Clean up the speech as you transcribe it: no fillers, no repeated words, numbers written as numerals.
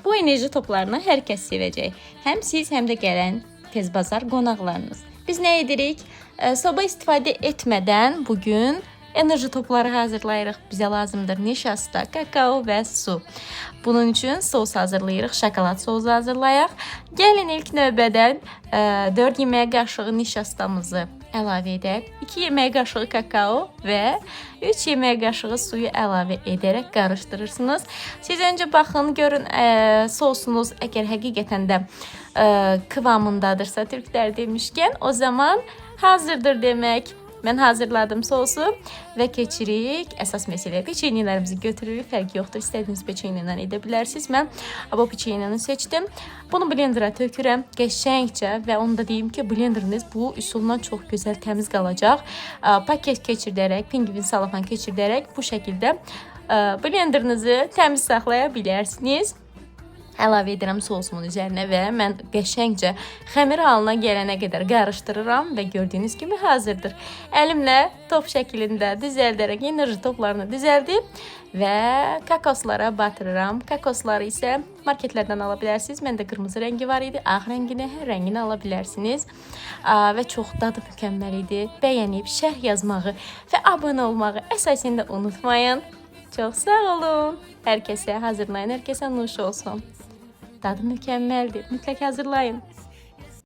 Bu enerji toplarını hər kəs sevəcək. Həm siz, həm də gələn tez bazar qonaqlarınız. Biz nə edirik? Soba istifadə etmədən bugün enerji topları hazırlayırıq. Bizə lazımdır nişasta, kakao və su. Bunun üçün sos hazırlayırıq. Şokolad sosu hazırlayaq. Gəlin ilk növbədən 4 yemək qaşığı nişastamızı əlavə edək. 2 yemək qaşığı kakao və 3 yemək qaşığı suyu əlavə edərək qarışdırırsınız. Siz öncə baxın, görün sosunuz əgər həqiqətən də kıvamındadırsa, türklər demişkən, o zaman hazırdır demək. Mən hazırladım sosu və keçirik. Əsas məsələ peçenyelərimizi götürürük. Fərqi yoxdur. İstədiyiniz peçenyedən edə bilərsiniz. Mən bu peçenyeəni seçdim. Bunu blendera tökürəm qəşəngcə və onu da deyim ki, blenderiniz bu üsulla çox gözəl təmiz qalacaq. Paket keçirdərək, pingvin salafan keçirdərək bu şəkildə blenderinizi təmiz saxlaya bilərsiniz. Əlavə edirəm sosumun üzərinə və mən qəşəngcə xəmir halına gələnə qədər qarışdırıram və gördüyünüz kimi hazırdır. Əlimlə top şəklində düzəldərək enerji toplarını düzəldib və kakoslara batırıram. Kakosları isə marketlərdən ala bilərsiniz. Məndə qırmızı rəngi var idi, ağ rəngini, hər rəngini ala bilərsiniz. Və çox dadı mükəmməl idi. Bəyənib, şərh yazmağı və abunə olmağı əsasında unutmayın. Çox sağ olun. Hər kəsə hazırlayın, hər kəsə nuş olsun. Dadı mükəmməldir. Mütləq hazırlayın.